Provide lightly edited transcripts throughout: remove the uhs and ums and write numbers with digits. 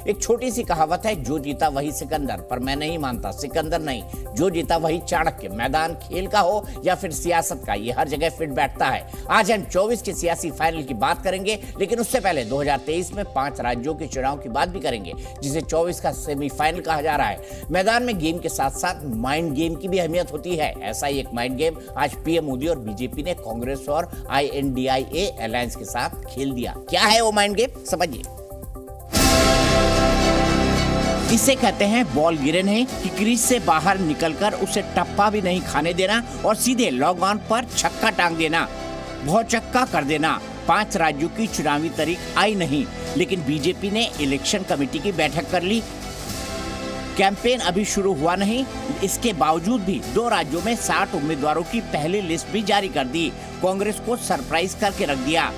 एक छोटी सी कहावत है, जो जीता वही सिकंदर, पर मैं नहीं मानता, सिकंदर नहीं, जो जीता वही चाणक्य। मैदान खेल का हो या फिर सियासत का, ये हर जगह फिट बैठता है। आज हम 24 के सियासी फाइनल की बात करेंगे, लेकिन उससे पहले 2023 में 5 राज्यों के चुनाव की बात भी करेंगे, जिसे 24 का सेमीफाइनल कहा जा रहा है। मैदान में गेम के साथ साथ माइंड गेम की भी अहमियत होती है। ऐसा ही एक माइंड गेम आज पीएम मोदी और बीजेपी ने कांग्रेस और INDIA अलायंस के साथ खेल दिया। क्या है वो माइंड गेम, समझिए। इसे कहते हैं बॉल गिरे नहीं, कि क्रीज से बाहर निकलकर उसे टप्पा भी नहीं खाने देना और सीधे लॉग ऑन पर छक्का टांग देना, भौचक्का कर देना। 5 राज्यों की चुनावी तारीख आई नहीं, लेकिन बीजेपी ने इलेक्शन कमेटी की बैठक कर ली। कैंपेन अभी शुरू हुआ नहीं, इसके बावजूद भी 2 राज्यों में 60 उम्मीदवारों की पहली लिस्ट भी जारी कर दी। कांग्रेस को सरप्राइज करके रख दिया।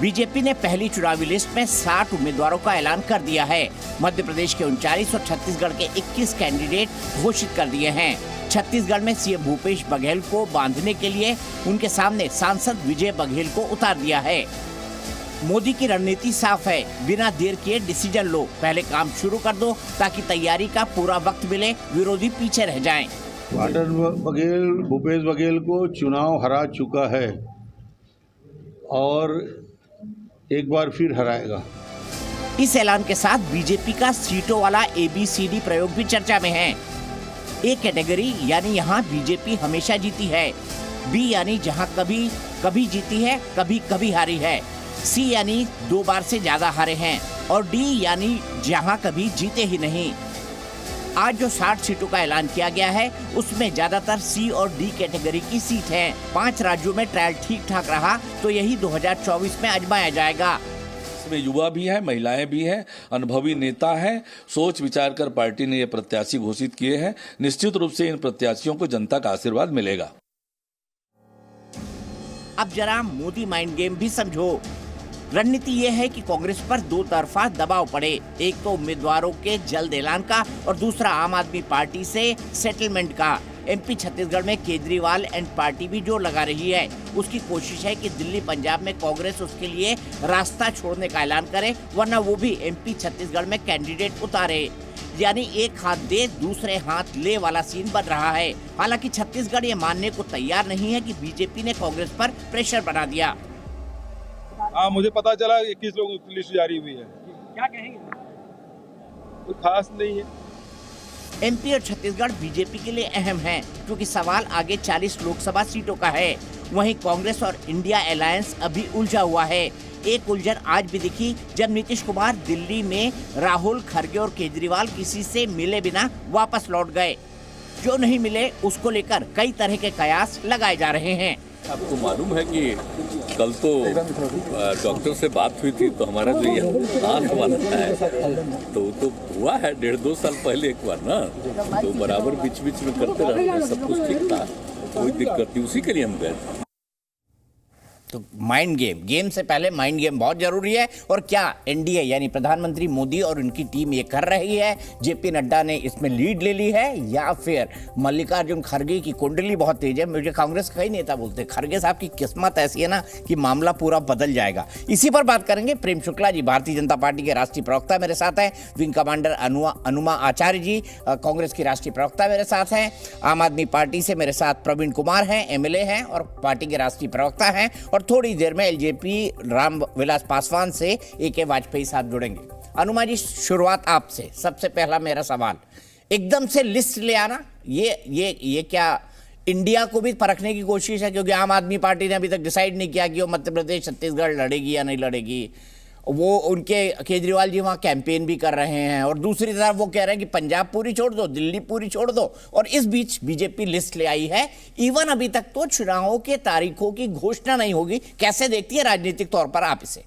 बीजेपी ने पहली चुनावी लिस्ट में 60 उम्मीदवारों का ऐलान कर दिया है। मध्य प्रदेश के 39 और छत्तीसगढ़ के 21 कैंडिडेट घोषित कर दिए हैं। छत्तीसगढ़ में सीएम भूपेश बघेल को बांधने के लिए उनके सामने सांसद विजय बघेल को उतार दिया है। मोदी की रणनीति साफ है, बिना देर किए डिसीजन लो, पहले काम शुरू कर दो ताकि तैयारी का पूरा वक्त मिले, विरोधी पीछे रह जाएं। भूपेश बघेल को चुनाव हरा चुका है और एक बार फिर हराएगा। इस ऐलान के साथ बीजेपी का सीटों वाला ABCD प्रयोग भी चर्चा में है। A कैटेगरी यानी यहाँ बीजेपी हमेशा जीती है। B यानी जहाँ कभी कभी जीती है, कभी कभी हारी है। C यानी 2 बार से ज्यादा हारे हैं और D यानी जहाँ कभी जीते ही नहीं। आज जो 60 सीटों का ऐलान किया गया है, उसमें ज्यादातर C और D कैटेगरी की सीट हैं। 5 राज्यों में ट्रायल ठीक ठाक रहा तो यही 2024 में आजमाया जाएगा। इसमें युवा भी है, महिलाएं भी हैं, अनुभवी नेता हैं। सोच विचार कर पार्टी ने ये प्रत्याशी घोषित किए हैं। निश्चित रूप से इन प्रत्याशियों को जनता का आशीर्वाद मिलेगा। अब जरा मोदी माइंड गेम भी समझो। रणनीति ये है कि कांग्रेस पर 2 तरफा दबाव पड़े, एक तो उम्मीदवारों के जल्द ऐलान का और दूसरा आम आदमी पार्टी से सेटलमेंट का। MP छत्तीसगढ़ में केजरीवाल एंड पार्टी भी जोर लगा रही है। उसकी कोशिश है कि दिल्ली पंजाब में कांग्रेस उसके लिए रास्ता छोड़ने का ऐलान करे, वरना वो भी MP छत्तीसगढ़ में कैंडिडेट उतारे। यानी एक हाथ दे दूसरे हाथ ले वाला सीन बन रहा है। हालांकि छत्तीसगढ़ ये मानने को तैयार नहीं है कि बीजेपी ने कांग्रेस पर प्रेशर बना दिया। मुझे पता चला 21 लोगों की लिस्ट जारी हुई है। क्या कहेंगे? कोई खास नहीं है। MP और छत्तीसगढ़ बीजेपी के लिए अहम है, क्योंकि सवाल आगे 40 लोकसभा सीटों का है। वहीं कांग्रेस और इंडिया अलायंस अभी उलझा हुआ है। एक उलझन आज भी दिखी जब नीतीश कुमार दिल्ली में राहुल, खड़गे और केजरीवाल किसी से मिले बिना वापस लौट गए। जो नहीं मिले उसको लेकर कई तरह के कयास लगाए जा रहे हैं। आपको मालूम है कि कल तो डॉक्टर से बात हुई थी, तो हमारा जो ये आँख वाला है तो हुआ है 1.5-2 साल पहले एक बार ना, तो बराबर बीच बीच में करते रहे, सब कुछ ठीक था, कोई दिक्कत नहीं, उसी के लिए हम गए। तो माइंड गेम से पहले माइंड गेम बहुत जरूरी है। और क्या NDA यानी प्रधानमंत्री मोदी और उनकी टीम ये कर रही है? JP नड्डा ने इसमें लीड ले ली है या फिर मल्लिकार्जुन खड़गे की कुंडली बहुत तेज है? मुझे कांग्रेस का ही नेता बोलते, खड़गे साहब की किस्मत ऐसी है ना कि मामला पूरा बदल जाएगा। इसी पर बात करेंगे। प्रेम शुक्ला जी भारतीय जनता पार्टी के राष्ट्रीय प्रवक्ता मेरे साथ है, विंग कमांडर अनुमा आचार्य जी कांग्रेस की राष्ट्रीय प्रवक्ता मेरे साथ हैं, आम आदमी पार्टी से मेरे साथ प्रवीण कुमार हैं, MLA हैं और पार्टी के राष्ट्रीय प्रवक्ता हैं, और थोड़ी देर में LJP रामविलास पासवान से AK वाजपेयी साहब जुड़ेंगे। अनुमा जी, शुरुआत आपसे। सबसे पहला मेरा सवाल, एकदम से लिस्ट ले आना, ये क्या इंडिया को भी परखने की कोशिश है? क्योंकि आम आदमी पार्टी ने अभी तक डिसाइड नहीं किया कि वो मध्य प्रदेश छत्तीसगढ़ लड़ेगी या नहीं लड़ेगी। वो उनके केजरीवाल जी वहाँ कैंपेन भी कर रहे हैं और दूसरी तरफ वो कह रहे हैं कि पंजाब पूरी छोड़ दो, दिल्ली पूरी छोड़ दो, और इस बीच बीजेपी लिस्ट ले आई है। इवन अभी तक तो चुनावों के तारीखों की घोषणा नहीं होगी। कैसे देखती है राजनीतिक तौर पर आप इसे?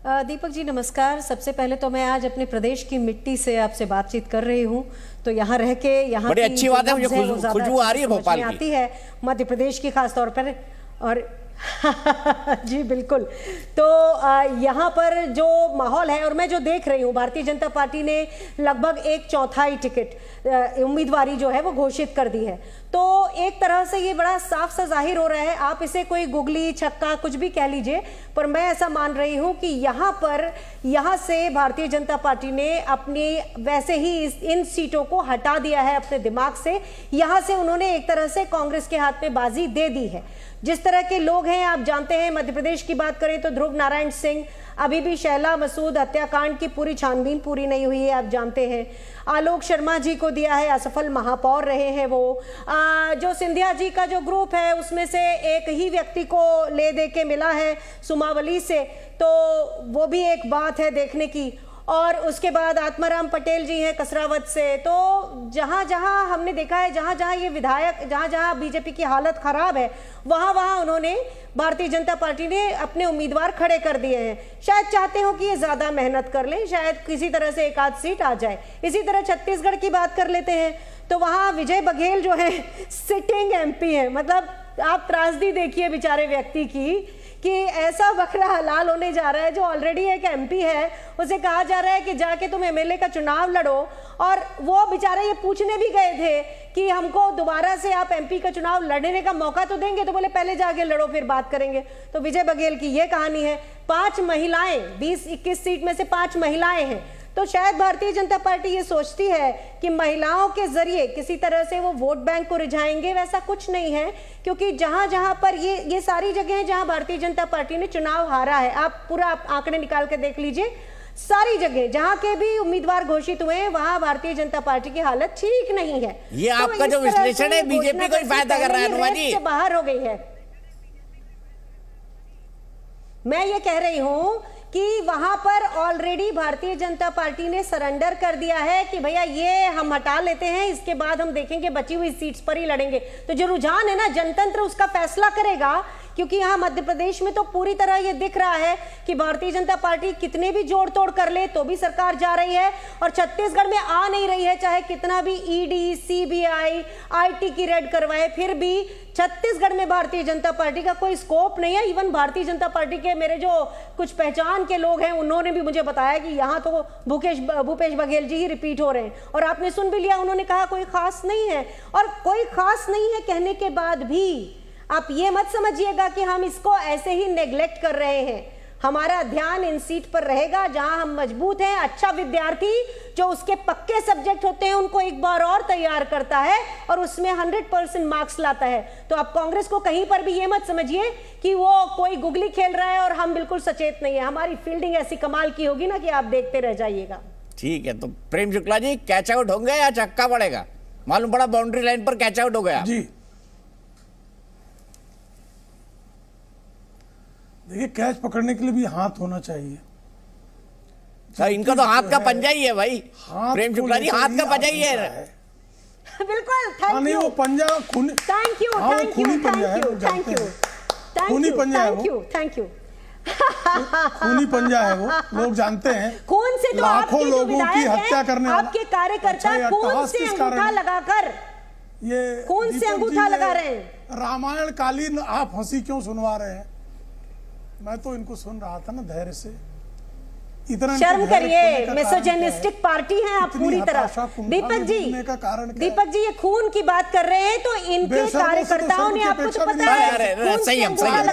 दीपक जी नमस्कार। सबसे पहले तो मैं आज अपने प्रदेश की मिट्टी से आपसे बातचीत कर रही हूँ, तो यहाँ रह के यहाँ बड़ी अच्छी बात है, मुझे खुशबू आ रही है भोपाल की, आती है मध्य प्रदेश की खास तौर पर। और जी बिल्कुल। तो यहाँ पर जो माहौल है और मैं जो देख रही हूँ, भारतीय जनता पार्टी ने लगभग 1/4 टिकट उम्मीदवारी जो है वो घोषित कर दी है। तो एक तरह से ये बड़ा साफ सा जाहिर हो रहा है, आप इसे कोई गुगली छक्का कुछ भी कह लीजिए, पर मैं ऐसा मान रही हूँ कि यहाँ से भारतीय जनता पार्टी ने अपनी वैसे ही इन सीटों को हटा दिया है अपने दिमाग से। यहाँ से उन्होंने एक तरह से कांग्रेस के हाथ में बाजी दे दी है। जिस तरह के लोग हैं आप जानते हैं, मध्य प्रदेश की बात करें तो ध्रुव नारायण सिंह, अभी भी शैला मसूद हत्याकांड की पूरी छानबीन पूरी नहीं हुई है, आप जानते हैं। आलोक शर्मा जी को दिया है, असफल महापौर रहे हैं वो। जो सिंधिया जी का जो ग्रुप है उसमें से एक ही व्यक्ति को ले दे के मिला है सुमावली से, तो वो भी एक बात है देखने की। और उसके बाद आत्माराम पटेल जी हैं कसरावत से। तो जहां जहां हमने देखा है, जहां जहां ये विधायक, जहां जहां बीजेपी की हालत खराब है, वहां वहां उन्होंने भारतीय जनता पार्टी ने अपने उम्मीदवार खड़े कर दिए हैं। शायद चाहते हो कि ये ज्यादा मेहनत कर लें, शायद किसी तरह से एक आध सीट आ जाए। इसी तरह छत्तीसगढ़ की बात कर लेते हैं तो वहां विजय बघेल जो है सिटिंग एमपी है। मतलब आप त्रासदी देखिए बेचारे व्यक्ति की कि ऐसा बकरा हलाल होने जा रहा है जो ऑलरेडी एक एमपी है, उसे कहा जा रहा है कि जाके तुम एमएलए का चुनाव लड़ो। और वो बेचारे ये पूछने भी गए थे कि हमको दोबारा से आप एमपी का चुनाव लड़ने का मौका तो देंगे, तो बोले पहले जाके लड़ो फिर बात करेंगे। तो विजय बघेल की ये कहानी है। 5 महिलाएं, 20-21 सीट में से 5 महिलाएं हैं। तो शायद भारतीय जनता पार्टी ये सोचती है कि महिलाओं के जरिए किसी तरह से वो वोट बैंक को रिझाएंगे, वैसा कुछ नहीं है। क्योंकि जहां जहां पर ये सारी जगह हैं जहां भारतीय जनता पार्टी ने चुनाव हारा है, आप पूरा आंकड़े निकाल के देख लीजिए, सारी जगह जहां के भी उम्मीदवार घोषित हुए हैं वहां भारतीय जनता पार्टी की हालत ठीक नहीं है। ये तो आपका जो विश्लेषण है बीजेपी को ही फायदा कर रहा है अनुमा जी, बाहर हो गई है। मैं ये कह रही हूं कि वहां पर ऑलरेडी भारतीय जनता पार्टी ने सरेंडर कर दिया है कि भैया ये हम हटा लेते हैं, इसके बाद हम देखेंगे बची हुई सीट्स पर ही लड़ेंगे। तो जो रुझान है ना, जनतंत्र उसका फैसला करेगा। क्योंकि यहाँ मध्य प्रदेश में तो पूरी तरह ये दिख रहा है कि भारतीय जनता पार्टी कितने भी जोड़ तोड़ कर ले तो भी सरकार जा रही है, और छत्तीसगढ़ में आ नहीं रही है। चाहे कितना भी ईडी, सीबीआई, आईटी की रेड करवाए, फिर भी छत्तीसगढ़ में भारतीय जनता पार्टी का कोई स्कोप नहीं है। इवन भारतीय जनता पार्टी के मेरे जो कुछ पहचान के लोग हैं उन्होंने भी मुझे बताया कि यहाँ तो भूपेश बघेल जी ही रिपीट हो रहे हैं। और आपने सुन भी लिया, उन्होंने कहा कोई खास नहीं है। और कोई खास नहीं है कहने के बाद भी आप ये मत समझिएगा कि हम इसको ऐसे ही नेग्लेक्ट कर रहे हैं। हमारा ध्यान इन सीट पर रहेगा जहां हम मजबूत हैं। अच्छा विद्यार्थी जो उसके पक्के सब्जेक्ट होते हैं उनको एक बार और तैयार करता है और उसमें 100% मार्क्स लाता है। तो आप कांग्रेस को कहीं पर भी ये मत समझिए कि वो कोई गुगली खेल रहा है और हम बिल्कुल सचेत नहीं है। हमारी फील्डिंग ऐसी कमाल की होगी ना कि आप देखते रह जाइएगा। ठीक है, तो प्रेम शुक्ला जी कैच आउट होंगे या छक्का पड़ेगा? मालूम पड़ा बाउंड्री लाइन पर कैच आउट हो गया जी। देखिए, कैच पकड़ने के लिए भी हाथ होना चाहिए। सर इनका तो हाथ का पंजा ही है भाई। प्रेम शुक्ला जी हाथ का पंजा ही है। बिल्कुल, थैंक यू। वो पंजा खूनी, थैंक यू, हाँ, थैंक खूनी यू, पंजा है, थैंक यू, थैंक यू, खूनी पंजा है वो। Thank you, thank you. खूनी पंजा है वो, लोग जानते हैं। खून से तो लाखों आपके जो लोगों की विधायक हत्या हैं, करने वाला आपके कार्यकर्ता खून से अंगूठा लगाकर, ये खून से अंगूठा लगा रहे हैं। रामायण कालीन आप हंसी क्यों सुनवा रहे हैं? मैं तो इनको सुन रहा था ना धैर्य से। इतना शर्म करिए, मिसोजेनिस्टिक पार्टी हैं आप पूरी तरह। दीपक जी ये खून की बात कर रहे हैं तो इनके कार्यकर्ताओं ने, आपको तो पता है, संयम प्लीज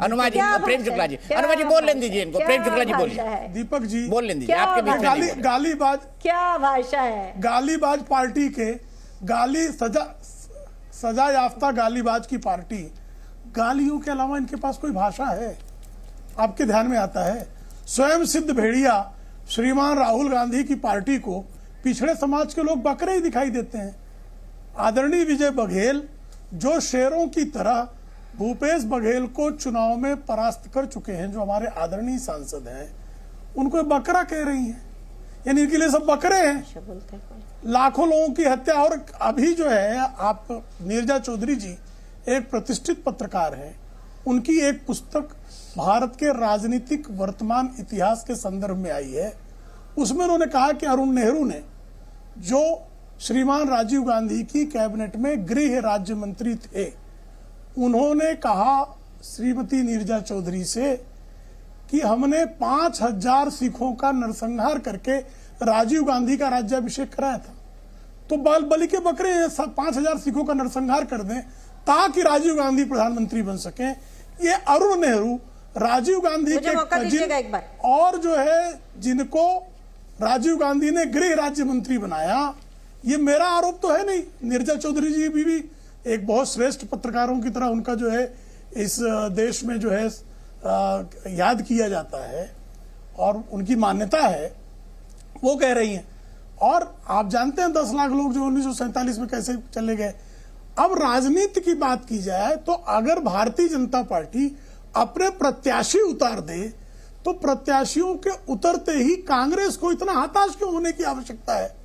अनुमा जी, प्रेम शुक्ला जी, अनुमा जी बोल लेने दीजिए इनको। प्रेम शुक्ला जी बोलिए। दीपक जी बोल लेने दीजिए, आपके बीच में गालीबाज, क्या भाषा है? गालीबाज पार्टी के सजा याफ्ता गालीबाज की पार्टी, गालियों के अलावा इनके पास कोई भाषा है? आपके ध्यान में आता है? स्वयं सिद्ध भेड़िया श्रीमान राहुल गांधी की पार्टी को पिछड़े समाज के लोग बकरे ही दिखाई देते हैं। आदरणीय विजय बघेल जो शेरों की तरह भूपेश बघेल को चुनाव में परास्त कर चुके हैं, जो हमारे आदरणीय सांसद हैं, उनको बकरा कह रही हैं। यानी इनके लिए सब बकरे हैं। लाखों लोगों की हत्या। और अभी जो है, आप नीरजा चौधरी जी एक प्रतिष्ठित पत्रकार हैं, उनकी एक पुस्तक भारत के राजनीतिक वर्तमान इतिहास के संदर्भ में आई है। उसमें उन्होंने कहा कि अरुण नेहरू ने, जो श्रीमान राजीव गांधी की कैबिनेट में गृह राज्य मंत्री थे, उन्होंने कहा श्रीमती नीरजा चौधरी से कि हमने 5000 सिखों का नरसंहार करके राजीव गांधी का राज्याभिषेक कराया था, तो बलि के बकरे 5000 सिखों का नरसंहार कर दें ताकि राजीव गांधी प्रधानमंत्री बन सके। ये अरुण नेहरू, राजीव गांधी के कजिन और जो है जिनको राजीव गांधी ने गृह राज्य मंत्री बनाया, ये मेरा आरोप तो है नहीं। नीरजा चौधरी जी भी एक बहुत श्रेष्ठ पत्रकारों की तरह उनका जो है इस देश में जो है याद किया जाता है और उनकी मान्यता है, वो कह रही हैं। और आप जानते हैं 10 लाख लोग जो 1947 में कैसे चले गए। अब राजनीति की बात की जाए तो अगर भारतीय जनता पार्टी अपने प्रत्याशी उतार दे तो प्रत्याशियों के उतरते ही कांग्रेस को इतना हताश क्यों होने की आवश्यकता है?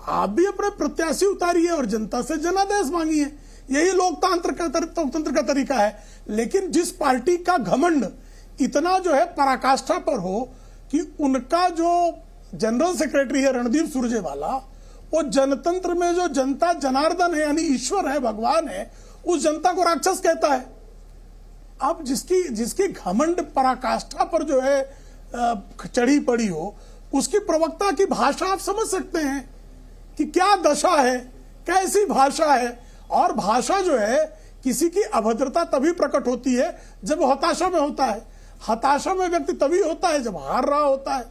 आप भी अपने प्रत्याशी उतारिए और जनता से जनादेश मांगिए, यही लोकतंत्र का तरीका है। लेकिन जिस पार्टी का घमंड इतना जो है पराकाष्ठा पर हो कि उनका जो जनरल सेक्रेटरी है रणदीप सुरजेवाला, वो जनतंत्र में जो जनता जनार्दन है यानी ईश्वर है, भगवान है, उस जनता को राक्षस कहता है। अब जिसकी घमंड पराकाष्ठा पर जो है चढ़ी पड़ी हो, उसकी प्रवक्ता की भाषा आप समझ सकते हैं कि क्या दशा है, कैसी भाषा है। और भाषा जो है किसी की अभद्रता तभी प्रकट होती है जब वो हताशा में होता है। हताशा में व्यक्ति तभी होता है जब हार रहा होता है।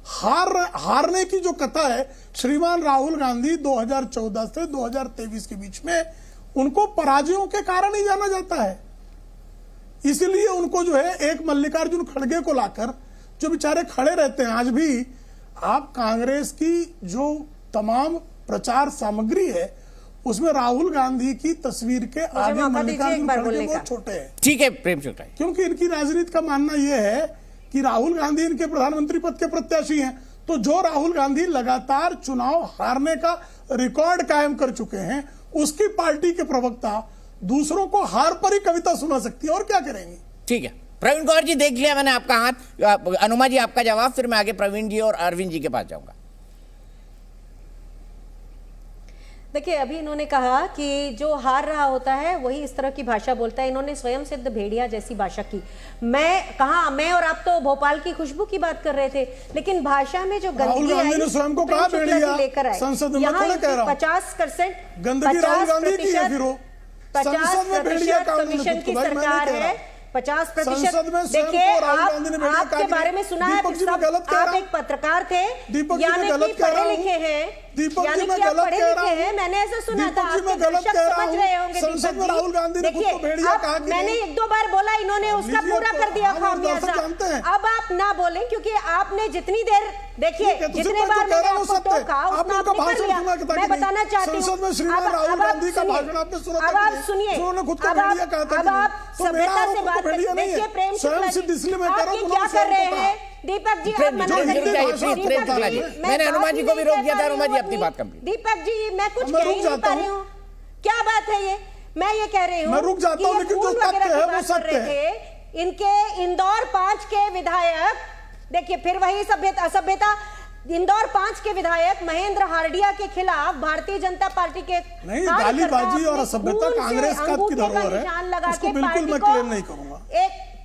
हारने की जो कथा है, श्रीमान राहुल गांधी 2014 से 2023 के बीच में उनको पराजयों के कारण ही जाना जाता है। इसलिए उनको जो है एक मल्लिकार्जुन खड़गे को लाकर जो बेचारे खड़े रहते हैं, आज भी आप कांग्रेस की जो तमाम प्रचार सामग्री है उसमें राहुल गांधी की तस्वीर के आगे मल्लिकार्जुन खड़गे बहुत छोटे हैं। ठीक है प्रेम चौटा, क्योंकि इनकी राजनीति का मानना यह है कि राहुल गांधी इनके प्रधानमंत्री पद के प्रत्याशी हैं। तो जो राहुल गांधी लगातार चुनाव हारने का रिकॉर्ड कायम कर चुके हैं, उसकी पार्टी के प्रवक्ता दूसरों को हार पर ही कविता सुना सकती है, और क्या करेंगी। ठीक है प्रवीण गौर जी, देख लिया मैंने आपका हाथ। अनुमा जी आपका जवाब, फिर मैं आगे प्रवीण जी और अरविंद जी के पास जाऊंगा। देखिए, अभी इन्होंने कहा कि जो हार रहा होता है वही इस तरह की भाषा बोलता है। इन्होंने स्वयं सिद्ध भेड़िया जैसी भाषा की। मैं और आप तो भोपाल की खुशबू की बात कर रहे थे, लेकिन भाषा में जो गंदगी आई, स्वयं को कहा भेड़िया लेकर आए संसद में, 50% गंदगी राहुल गांधी की है। फिर 50% कमीशन की सरकार है, 50%। देखिए, आपके बारे में सुना है, आप एक पत्रकार थे, यानी कि पढ़े लिखे हैं, यानी कि आप पढ़े लिखे हैं, मैंने ऐसा सुना था। आपके दर्शक समझ रहे होंगे दीपक जी। देखिए, मैंने 1-2 बार बोला, इन्होंने उसका पूरा कर दिया खामियाजा। अब आप ना बोलें, क्योंकि आपने जितनी देर, देखिए जितने बार मैंने आपको टोका उतना आपने कर लिया। मैं बताना चाहती हूँ, अब आप सुनिए, अब आप सभ्यता से बात करिए। देखिए प्रेम शुक्ला जी, आप ये क्या कर रहे हैं? दीपक जी, आप मना करिए। मैंने अनुमा जी को भी रोक दिया था। अनुमा जी अपनी बात कंप्लीट। दीपक जी, मैं कुछ कह ही नहीं पा रही हूँ। क्या बात है ये? मैं ये कह रही हूँ, मैं रुक जाता हूँ, लेकिन जो तथ्य है वो सत्य है। इनके इंदौर 5 के विधायक, देखिए फिर वही असभ्यता। इंदौर 5 के विधायक महेंद्र हार्डिया के खिलाफ भारतीय जनता पार्टी के गालीबाजी और असभ्यता कांग्रेस का धरोहर है, उसको बिल्कुल मैं क्लेम नहीं करूंगा।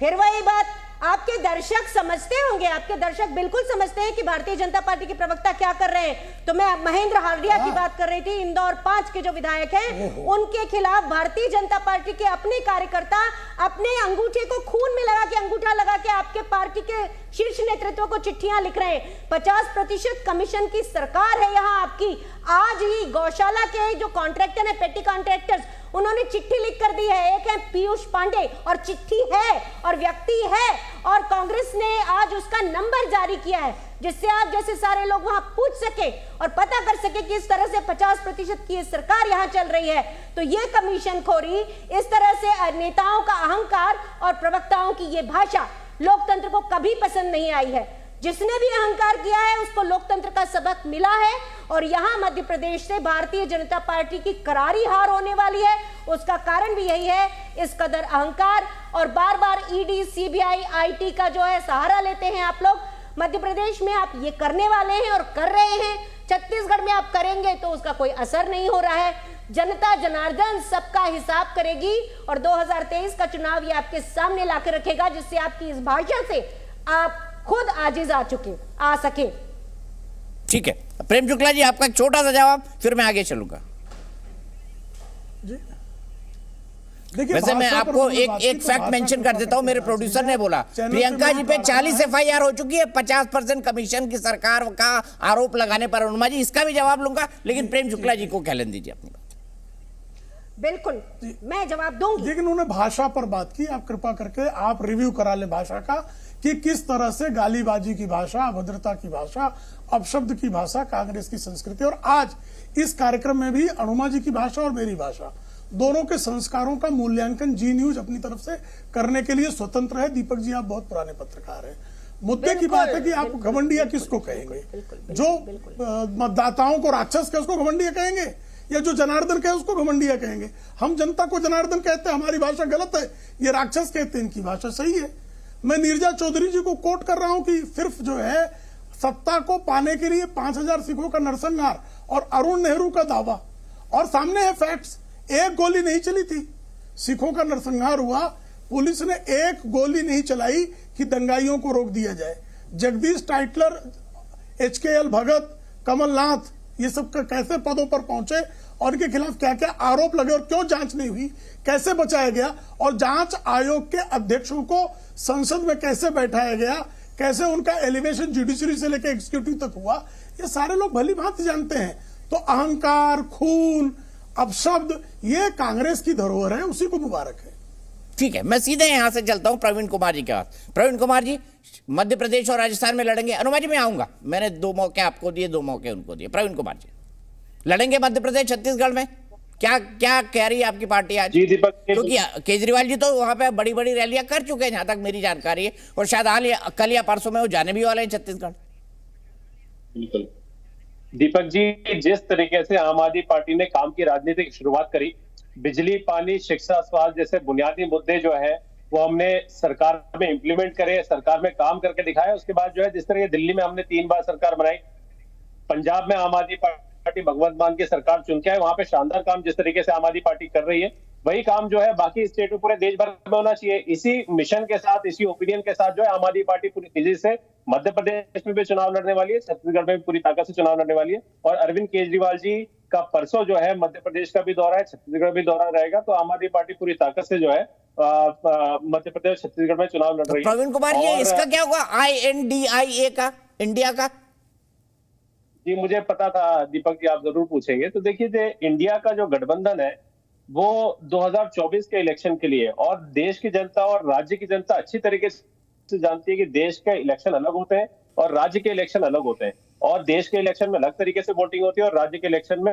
फिर वही बात, आपके दर्शक समझते होंगे, आपके दर्शक बिल्कुल समझते हैं कि भारतीय जनता पार्टी के प्रवक्ता क्या कर रहे हैं। तो मैं महेंद्र हार्डिया की बात कर रही थी। इंदौर 5 के जो विधायक हैं, उनके खिलाफ भारतीय जनता पार्टी के अपने कार्यकर्ता अपने अंगूठे को खून में लगा के, अंगूठा लगा के आपके पार्टी के शीर्ष नेतृत्व को चिट्ठियां लिख रहे हैं। 50% कमीशन की सरकार है यहाँ आपकी। आज ही गौशाला के जो कॉन्ट्रैक्टर है, पेटी कॉन्ट्रैक्टर्स, उन्होंने चिट्ठी लिख कर दी है। एक है पीयूष पांडे, और चिट्ठी है और व्यक्ति है, और कांग्रेस ने आज उसका नंबर जारी किया है, जिससे आप जैसे सारे लोग वहां पूछ सके और पता कर सके कि इस तरह से 50% की सरकार यहां चल रही है। तो ये कमीशन खोरी, इस तरह से नेताओं का अहंकार और प्रवक्ताओं की ये भाषा लोकतंत्र को कभी पसंद नहीं आई है। जिसने भी अहंकार किया है उसको लोकतंत्र का सबक मिला है, और यहां मध्य प्रदेश से भारतीय जनता पार्टी की करारी हार होने वाली है। उसका कारण भी यही है, इस कदर अहंकार, और बार बार ईडी, सीबीआई, आईटी का जो है सहारा लेते हैं आप लोग। मध्य प्रदेश में आप ये करने वाले हैं और कर रहे हैं, छत्तीसगढ़ में आप करेंगे तो उसका कोई असर नहीं हो रहा है। जनता जनार्दन सबका हिसाब करेगी और 2023 का चुनाव ये आपके सामने लाकर रखेगा, जिससे आपकी इस भाषा से आप खुद आजिज आ सके। ठीक है, प्रेम शुक्ला जी आपका एक छोटा सा जवाब, फिर मैं आगे चलूंगा। देखिए, वैसे मैं भाषा पर आपको उन्होंने एक बात की एक तो फैक्ट भाषा मेंशन को कर देता हूं, मेरे पकड़ प्रोड्यूसर ने बोला चैनल प्रियंका पे जी मैं पे बता रहा 40 FIR हो चुकी है 50% कमीशन की सरकार का आरोप लगाने पर। अनुमा जी इसका भी जवाब लूंगा, लेकिन प्रेम शुक्ला जी को कहलन दीजिए अपनी बात। बिल्कुल मैं जवाब दूंगी। लेकिन उन्होंने भाषा पर बात की, आप कृपा करके आप रिव्यू करा ले भाषा का कि किस तरह से गालीबाजी की भाषा, अभद्रता की भाषा, अपशब्द की भाषा कांग्रेस की संस्कृति। और आज इस कार्यक्रम में भी अनुमा जी की भाषा और मेरी भाषा दोनों के संस्कारों का मूल्यांकन जी न्यूज अपनी तरफ से करने के लिए स्वतंत्र है। दीपक जी आप बहुत पुराने पत्रकार हैं, मुद्दे की बात है कि आप घमंडिया किसको कहेंगे? जो मतदाताओं को राक्षस कहे उसको घमंडिया कहेंगे, या जो जनार्दन कहे उसको घमंडिया कहेंगे? हम जनता को जनार्दन कहते हैं, हमारी भाषा गलत है, ये राक्षस कहते हैं, इनकी भाषा सही है। मैं नीरजा चौधरी जी को कोट कर रहा हूं कि सिर्फ जो है सत्ता को पाने के लिए 5000 सिखों का नरसंहार और अरुण नेहरू का दावा, और सामने है फैक्ट्स। एक गोली नहीं चली थी, सिखों का नरसंहार हुआ, पुलिस ने एक गोली नहीं चलाई कि दंगाइयों को रोक दिया जाए। जगदीश टाइटलर, HKL भगत, कमलनाथ, ये सब कैसे पदों पर पहुंचे और इनके खिलाफ क्या क्या आरोप लगे और क्यों जांच नहीं हुई, कैसे बचाया गया, और जांच आयोग के अध्यक्षों को संसद में कैसे बैठाया गया, कैसे उनका एलिवेशन जुडिशरी से लेकर एग्जीक्यूटिव तक हुआ, ये सारे लोग भली भांति जानते हैं। तो अहंकार, खून, अपशब्द, ये कांग्रेस की धरोहर है, उसी को मुबारक है। ठीक है, मैं सीधे यहां से चलता हूं प्रवीण कुमार जी के पास। प्रवीण कुमार जी मध्य प्रदेश और राजस्थान में लड़ेंगे। अनुमा जी मैं आऊंगा, मैंने 2 मौके आपको दिए, 2 मौके उनको दिए। प्रवीण कुमार जी लड़ेंगे मध्य प्रदेश छत्तीसगढ़ में, क्या क्या कह रही है आपकी पार्टी आज? जी दीपक, क्योंकि केजरीवाल जी तो वहां पे बड़ी बड़ी रैलियां कर चुके हैं जहां तक मेरी जानकारी है, और शायद कल या परसों में वो जाने भी वाले हैं छत्तीसगढ़। बिल्कुल दीपक जी, जिस तरीके से आम आदमी पार्टी ने काम की राजनीति की शुरुआत करी, बिजली, पानी, शिक्षा, स्वास्थ्य जैसे बुनियादी मुद्दे जो है वो हमने सरकार में इंप्लीमेंट करे, सरकार में काम करके दिखाया। उसके बाद जो है जिस तरह दिल्ली में हमने 3 बार सरकार बनाई, पंजाब में आम आदमी पार्टी भगवंत मान की सरकार चुन के आए, वहां पे शानदार काम जिस तरीके से आम आदमी पार्टी कर रही है, वही काम जो है बाकी स्टेट में पूरे देश भर में होना चाहिए। इसी मिशन के साथ, इसी ओपिनियन के साथ जो है आम आदमी पार्टी पूरी तेजी से मध्य प्रदेश में भी चुनाव लड़ने वाली है, छत्तीसगढ़ में भी पूरी ताकत से चुनाव लड़ने वाली है। और अरविंद केजरीवाल जी का परसों जो है मध्य प्रदेश का भी दौरा है, छत्तीसगढ़ भी दौरा रहेगा, तो आम आदमी पार्टी पूरी ताकत से जो है मध्य प्रदेश छत्तीसगढ़ में चुनाव लड़ रही है। प्रवीण कुमार जी इसका क्या होगा INDIA का, इंडिया का? जी मुझे पता था दीपक जी, आप जरूर पूछेंगे। तो देखिए, इंडिया का जो गठबंधन है वो 2024 के इलेक्शन के लिए, और देश की जनता और राज्य की जनता अच्छी तरीके से जानती है कि देश के इलेक्शन अलग होते हैं और राज्य के इलेक्शन अलग होते हैं, और देश के इलेक्शन में अलग तरीके से वोटिंग होती है और राज्य के इलेक्शन में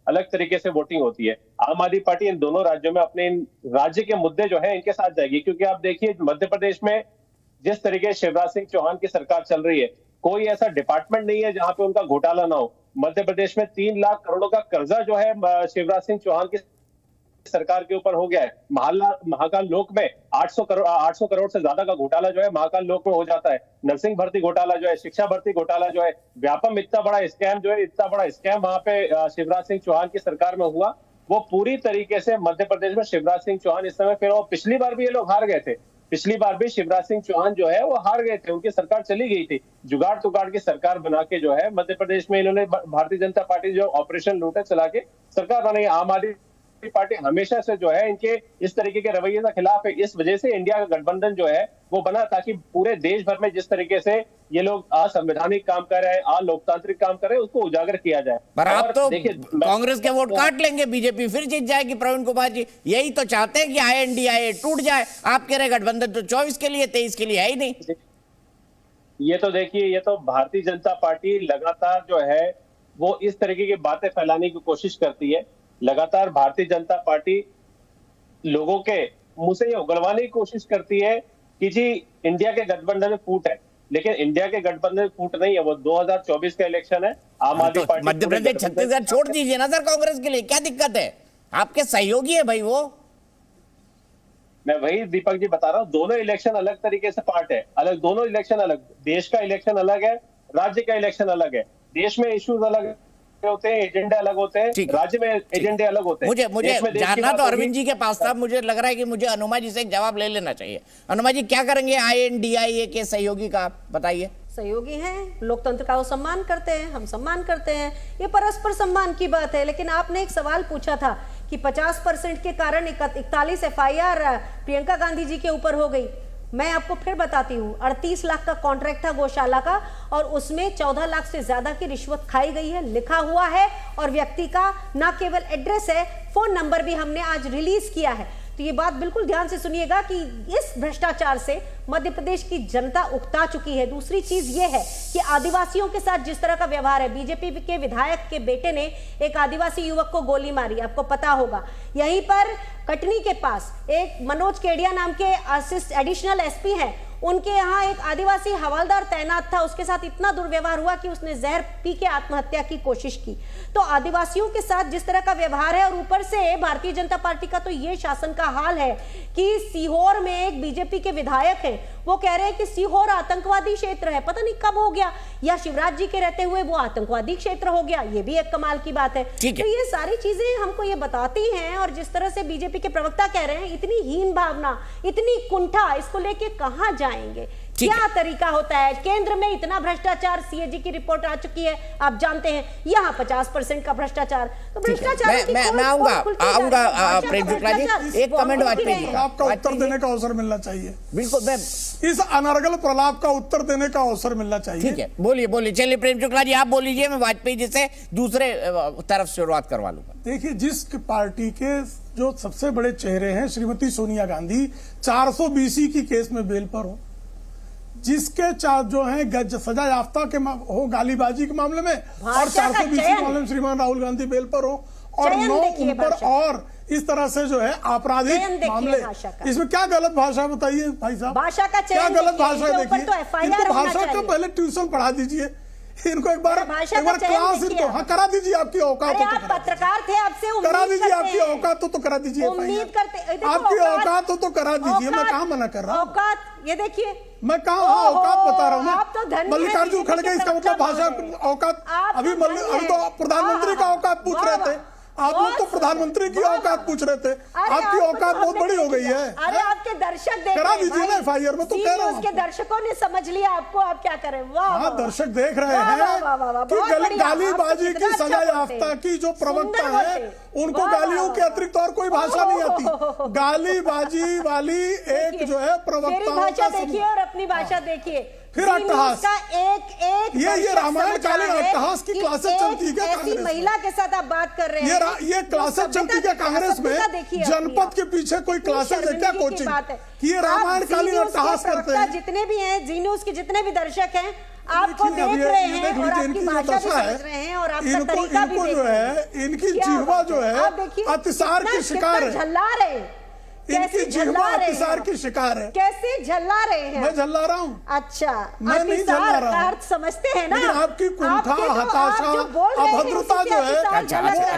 अलग तरीके से वोटिंग होती है। आम आदमी पार्टी इन दोनों राज्यों में अपने इन राज्य के मुद्दे जो है इनके साथ जाएगी, क्योंकि आप देखिए मध्य प्रदेश में जिस तरीके से शिवराज सिंह चौहान की सरकार चल रही है, कोई ऐसा डिपार्टमेंट नहीं है जहां पे उनका घोटाला ना हो। मध्य प्रदेश में 3 लाख करोड़ों का कर्जा जो है शिवराज सिंह चौहान की सरकार के ऊपर हो गया है। महाकाल लोक में 800 करोड़ से ज्यादा का घोटाला जो है महाकाल लोक में हो जाता है। नर्सिंग भर्ती घोटाला जो है, शिक्षा भर्ती घोटाला जो है, व्यापम इतना बड़ा स्कैम जो है, इतना बड़ा स्कैम वहां पे शिवराज सिंह चौहान की सरकार में हुआ, वो पूरी तरीके से मध्य प्रदेश में शिवराज सिंह चौहान इस समय, फिर पिछली बार भी ये लोग हार गए थे, पिछली बार भी शिवराज सिंह चौहान जो है वो हार गए थे, उनकी सरकार चली गई थी। जुगाड़ तुगाड़ की सरकार बना के जो है मध्य प्रदेश में इन्होंने भारतीय जनता पार्टी जो ऑपरेशन लूटे चला के सरकार बनाई। आम आदमी पार्टी हमेशा से जो है इनके इस तरीके के रवैये के खिलाफ है। इस वजह से इंडिया का गठबंधन जो है वो बना, ताकि पूरे देश भर में जिस तरीके से ये लोग असंवैधानिक काम कर रहे हैं, अलोकतांत्रिक काम कर रहे हैं, उसको उजागर किया जाए। पर आप तो कांग्रेस के वोट काट लेंगे, बीजेपी फिर जीत जाएगी। प्रवीण कुमार जी यही तो चाहते हैं कि INDIA टूट जाए। आप कह रहे गठबंधन तो 24 के लिए, 23 के लिए है ही नहीं। ये तो देखिए, ये तो भारतीय जनता पार्टी लगातार जो है वो इस तरीके की बातें फैलाने की कोशिश करती है। लगातार भारतीय जनता पार्टी लोगों के मुंह से ये उगलवाने की कोशिश करती है कि जी इंडिया के गठबंधन में फूट है, लेकिन इंडिया के गठबंधन में फूट नहीं है। वो 2024 का इलेक्शन है। आम आदमी पार्टी मध्य प्रदेश छत्तीसगढ़ छोड़ दीजिए ना सर, कांग्रेस के लिए क्या दिक्कत है? आपके सहयोगी है भाई वो। मैं वही दीपक जी बता रहा हूँ, दोनों इलेक्शन अलग तरीके से पार्ट है, अलग, दोनों इलेक्शन अलग। देश का इलेक्शन अलग है, राज्य का इलेक्शन अलग है। देश में इश्यूज अलग होते हैं, एजेंडे अलग होते हैं, ठीक। राज्य में एजेंडे अलग होते हैं। मुझे देश में देश की जानना बात तो होगी। अरविंद जी के पास था। मुझे लग रहा है कि मुझे अनुमा जी से एक जवाब ले लेना चाहिए। अनुमा जी, क्या करेंगे INDIA के सहयोगी का, आप बताइए। सहयोगी हैं, लोकतंत्र का वो सम्मान करते हैं, हम सम्मान करते हैं, ये परस्पर सम्मान की बात है। लेकिन आपने एक सवाल पूछा था कि 50% के कारण 41 FIR प्रियंका गांधी जी के ऊपर हो गई। मैं आपको फिर बताती हूँ, 38 लाख का कॉन्ट्रैक्ट था गौशाला का और उसमें 14 लाख से ज्यादा की रिश्वत खाई गई है, लिखा हुआ है। और व्यक्ति का न केवल एड्रेस है, फोन नंबर भी हमने आज रिलीज किया है। तो ये बात बिल्कुल ध्यान से सुनिएगा कि इस भ्रष्टाचार से मध्य प्रदेश की जनता उकता चुकी है। दूसरी चीज ये है कि आदिवासियों के साथ जिस तरह का व्यवहार है, बीजेपी के विधायक के बेटे ने एक आदिवासी युवक को गोली मारी, आपको पता होगा। यहीं पर कटनी के पास एक मनोज केडिया नाम के एडिशनल SP हैं, उनके यहाँ एक आदिवासी हवलदार तैनात था, उसके साथ इतना दुर्व्यवहार हुआ कि उसने जहर पी के आत्महत्या की कोशिश की। तो आदिवासियों के साथ जिस तरह का व्यवहार है, और ऊपर से भारतीय जनता पार्टी का तो ये शासन का हाल है कि सीहोर में एक बीजेपी के विधायक हैं, वो कह रहे हैं कि सीहोर आतंकवादी क्षेत्र है। पता नहीं कब हो गया, या शिवराज जी के रहते हुए वो आतंकवादी क्षेत्र हो गया, ये भी एक कमाल की बात है। तो ये सारी चीजें हमको ये बताती हैं। और जिस तरह से बीजेपी के प्रवक्ता कह रहे हैं, इतनी हीन भावना, इतनी कुंठा, इसको लेके कहां जाएंगे? क्या तरीका होता है? केंद्र में इतना भ्रष्टाचार, CAG की रिपोर्ट आ चुकी है, आप जानते हैं। यहाँ 50% का भ्रष्टाचार। तो भ्रष्टाचार मैं आऊंगा प्रेम शुक्ला जी, एक कमेंट वाजपेयी जी, आपका उत्तर देने का अवसर मिलना चाहिए। बिल्कुल, मैं इस अनर्गल प्रलाप का उत्तर देने का अवसर मिलना चाहिए। ठीक है, बोलिए। चलिए प्रेम शुक्ला जी, आप बोल लीजिए, मैं वाजपेयी जी से दूसरे तरफ शुरुआत करवा लूंगा। देखिए, जिस पार्टी के जो सबसे बड़े चेहरे हैं श्रीमती सोनिया गांधी 420 की केस में बेल पर हो, जिसके जो है सजा याफ्ता के हो गालीबाजी के मामले में, और 420 के मामले में श्रीमान राहुल गांधी बेल पर हो, और 9 उन पर, और इस तरह से जो है आपराधिक मामले, इसमें क्या गलत भाषा है बताइए भाई साहब? भाषा का क्या गलत भाषा है? देखिए, इनको भाषा का चाहिए। पहले ट्यूशन पढ़ा दीजिए, इनको एक बार क्लास इनको करा दीजिए। आपकी औकात हो तो पत्रकार थे, आपसे करा दीजिए, आपकी औकात हो तो करा दीजिए, उम्मीद करते, आपकी औकात हो तो करा दीजिए। मैं कहाँ मना कर रहा हूँ? औकात, ये देखिए, मैं कहाँ औकात बता रहा आप तो हूँ। धन्य मल्लिकार्जुन हैं, खड़गे, इसका मतलब भाषा औकात। अभी तो प्रधानमंत्री का औकात पूछ रहे थे, आप लोग तो प्रधानमंत्री की औकात पूछ रहे थे। आपकी औकात बहुत बड़ी हो गई है। अरे आपके दर्शक देख करा दीजिए ना FIR में, तो कह रहा हूँ। उसके दर्शकों ने समझ लिया आपको, आप क्या करें? हाँ, दर्शक देख रहे हैं कि गालीबाजी की सजा याफ्ता की जो प्रवक्ता है, उनको गालियों के अतिरिक्त और कोई भाषा नहीं आती। गालीबाजी वाली एक जो है प्रवक्ता, भाषा देखिए और अपनी भाषा देखिए। फिर अट्टहास का एक ये रामायण कालीन अट्टहास की क्लासेस चलती है ऐसी महिला के साथ आप बात कर रहे हैं। ये क्लासेस चलती है कांग्रेस में, जनपद के पीछे कोई क्लासेस है क्या, कोचिंग? ये रामायण कालीन अट्टहास करते हैं। जितने भी हैं जी न्यूज के, जितने भी दर्शक हैं, आपको देख रहे हैं और आपकी भाषा भी समझ रहे हैं, और आपका तरीका भी देख रहे हैं। इनकी जिह्वा जो है अतिसार की शिकार है, झल्ला रहे हैं, इनकी जिह्वा अतिसार की शिकार है। कैसे झल्ला रहे हैं? मैं झल्ला रहा हूँ? अच्छा, मैं नहीं झल्ला रहा हूँ, अर्थ समझते हैं ना? लेकिन आपकी कुंठा, हताशा, अभद्रता जो है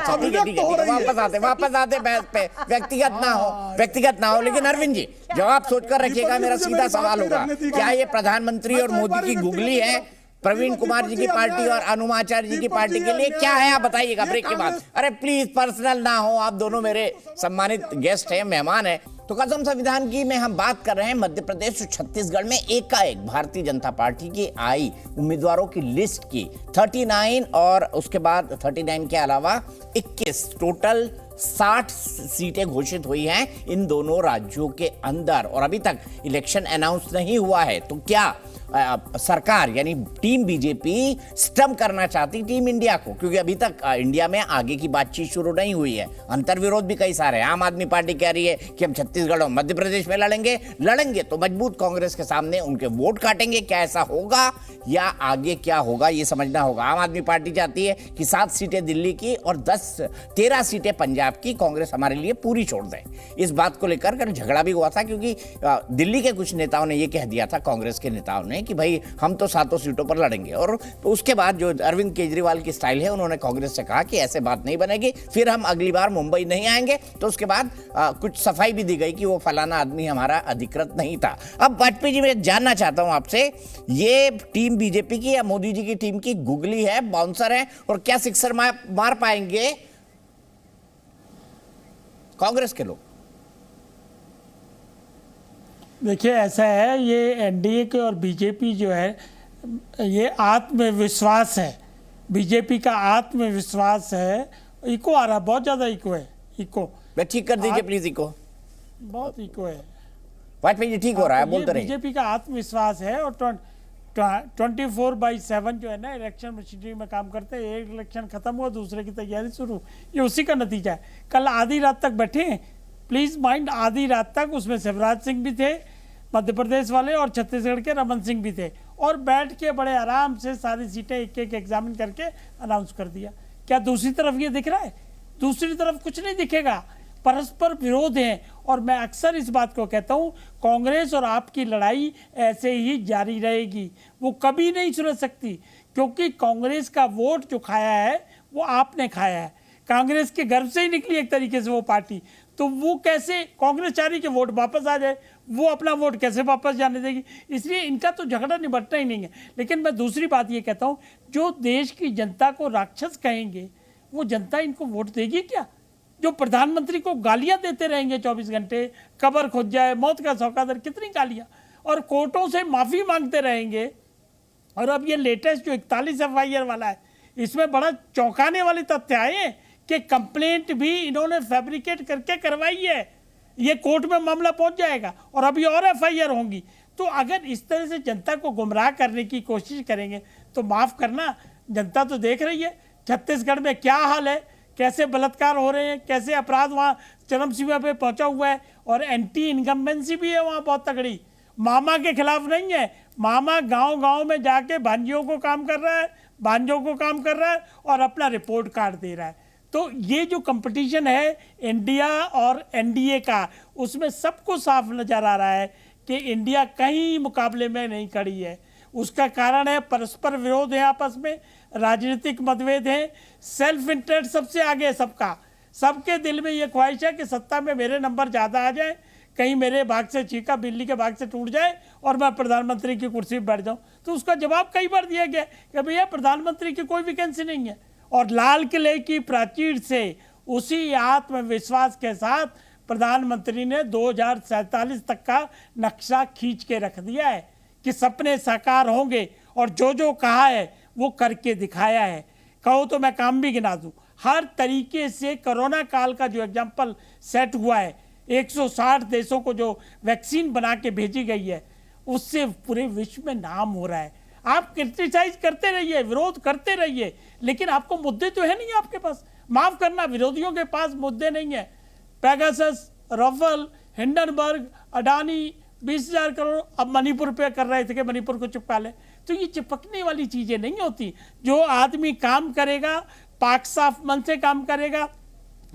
अभिव्यक्त हो रही है। वापस आते बहस पे, व्यक्तिगत ना हो। लेकिन अरविंद जी, जवाब सोचकर रखिएगा, मेरा सीधा सवाल होगा, क्या ये प्रधानमंत्री और मोदी की गुगली है प्रवीण कुमार जी की पार्टी और अनुमाचार्य जी की पार्टी के लिए? क्या है आप बताइएगा ब्रेक के बाद। अरे प्लीज पर्सनल ना हो, आप दोनों मेरे सम्मानित गेस्ट हैं, मेहमान हैं। तो कसम संविधान की में हम बात कर रहे हैं मध्य प्रदेश और छत्तीसगढ़ में एकाएक भारतीय जनता पार्टी की आई उम्मीदवारों की लिस्ट की 39, और उसके बाद 39 के अलावा 21 टोटल 60 सीटें घोषित हुई हैं इन दोनों राज्यों के अंदर, और अभी तक इलेक्शन अनाउंस नहीं हुआ है। तो क्या सरकार यानी टीम बीजेपी स्टम्प करना चाहती टीम इंडिया को? क्योंकि अभी तक इंडिया में आगे की बातचीत शुरू नहीं हुई है, अंतर्विरोध भी कई सारे हैं। आम आदमी पार्टी कह रही है कि हम छत्तीसगढ़ और मध्य प्रदेश में लड़ेंगे तो मजबूत कांग्रेस के सामने उनके वोट काटेंगे। क्या ऐसा होगा या आगे क्या होगा ये समझना होगा। आम आदमी पार्टी चाहती है कि 7 सीटें दिल्ली की और 13 सीटें पंजाब की कांग्रेस हमारे लिए पूरी छोड़ दे। इस बात को लेकर कल झगड़ा भी हुआ था, क्योंकि दिल्ली के कुछ नेताओं ने यह कह दिया था, कांग्रेस के नेताओं ने, हैं कि भाई हम तो 7 सीटों पर लड़ेंगे। और उसके बाद जो अरविंद केजरीवाल की स्टाइल है, उन्होंने कांग्रेस से कहा कि ऐसे बात नहीं बनेगी, फिर हम अगली बार मुंबई नहीं आएंगे। तो उसके बाद कुछ सफाई भी दी गई कि वो फलाना आदमी हमारा अधिकृत नहीं था। अब वाजपेयी जी, मैं जानना चाहता हूं आपसे, ये टीम बीजेपी की या मोदी जी की टीम की गुगली है, बाउंसर है, और क्या सिक्सर मार पाएंगे कांग्रेस के लोग? देखिए, ऐसा है, ये एनडीए के और बीजेपी जो है, ये आत्मविश्वास है, बीजेपी का आत्मविश्वास है। इको आ रहा, बहुत ज्यादा इको है, इको ठीक कर दीजिए प्लीज, इको बहुत इको है। वाजपेयी जी ठीक हो रहा है, बोलते रहिए। बीजेपी का आत्मविश्वास है और 24/7 जो है ना, इलेक्शन मशीनरी में काम करते हैं। एक इलेक्शन खत्म हुआ, दूसरे की तैयारी शुरू, ये उसी का नतीजा है। कल आधी रात तक बैठे हैं, प्लीज माइंड, आधी रात तक, उसमें शिवराज सिंह भी थे मध्य प्रदेश वाले, और छत्तीसगढ़ के रमन सिंह भी थे, और बैठ के बड़े आराम से सारी सीटें एक एक एग्जामिन करके अनाउंस कर दिया। क्या दूसरी तरफ ये दिख रहा है? दूसरी तरफ कुछ नहीं दिखेगा, परस्पर विरोध है। और मैं अक्सर इस बात को कहता हूं, कांग्रेस और आपकी लड़ाई ऐसे ही जारी रहेगी, वो कभी नहीं सुलझ सकती, क्योंकि कांग्रेस का वोट जो खाया है वो आपने खाया है। कांग्रेस के गर्भ से ही निकली एक तरीके से वो पार्टी, तो वो कैसे कांग्रेस चाह रही कि वोट वापस आ जाए, वो अपना वोट कैसे वापस जाने देगी? इसलिए इनका तो झगड़ा निबटना ही नहीं है। लेकिन मैं दूसरी बात ये कहता हूं, जो देश की जनता को राक्षस कहेंगे, वो जनता इनको वोट देगी क्या? जो प्रधानमंत्री को गालियां देते रहेंगे 24 घंटे, कब्र खुद जाए, मौत का सौकादर, कितनी गालियां, और कोर्टों से माफी मांगते रहेंगे। और अब ये लेटेस्ट जो 41 FIR वाला है, इसमें बड़ा चौंकाने वाले तथ्य आए हैं कि कंप्लेंट भी इन्होंने फैब्रिकेट करके करवाई है। ये कोर्ट में मामला पहुंच जाएगा और अभी और FIR होंगी। तो अगर इस तरह से जनता को गुमराह करने की कोशिश करेंगे तो माफ करना, जनता तो देख रही है छत्तीसगढ़ में क्या हाल है, कैसे बलात्कार हो रहे हैं, कैसे अपराध वहाँ चरम सीमा पे पहुंचा हुआ है, और एंटी इनकम्बेंसी भी है वहाँ बहुत तगड़ी। मामा के खिलाफ नहीं है, मामा गांव-गांव में जाके भांजियों को काम कर रहा है, भांजों को काम कर रहा है और अपना रिपोर्ट कार्ड दे रहा है। तो ये जो कंपटीशन है इंडिया और एनडीए का, उसमें सबको साफ नजर आ रहा है कि इंडिया कहीं मुकाबले में नहीं खड़ी है। उसका कारण है परस्पर विरोध है, आपस में राजनीतिक मतभेद है, सेल्फ इंटरेस्ट सबसे आगे है सबका। सबके दिल में ये ख्वाहिश है कि सत्ता में मेरे नंबर ज़्यादा आ जाए, कहीं मेरे भाग से चीका बिल्ली के भाग से टूट जाए और मैं प्रधानमंत्री की कुर्सी पर बैठ जाऊं। तो उसका जवाब कई बार दिया गया कि भैया प्रधानमंत्री की कोई वैकेंसी नहीं है। और लाल किले की प्राचीर से उसी आत्मविश्वास के साथ प्रधानमंत्री ने 2047 तक का नक्शा खींच के रख दिया है कि सपने साकार होंगे, और जो जो कहा है वो करके दिखाया है। कहो तो मैं काम भी गिना दूं, हर तरीके से कोरोना काल का जो एग्जाम्पल सेट हुआ है, 160 देशों को जो वैक्सीन बना के भेजी गई है, उससे पूरे विश्व में नाम हो रहा है। आप क्रिटिसाइज करते रहिए, विरोध करते रहिए, लेकिन आपको मुद्दे तो है नहीं आपके पास। माफ करना, विरोधियों के पास मुद्दे नहीं है। Pegasus, Rafale, Hindenburg, Adani 20,000 crore अब मणिपुर पे कर रहे थे कि मणिपुर को चिपका ले। तो ये चिपकने वाली चीजें नहीं होती। जो आदमी काम करेगा, पाक साफ मन से काम करेगा,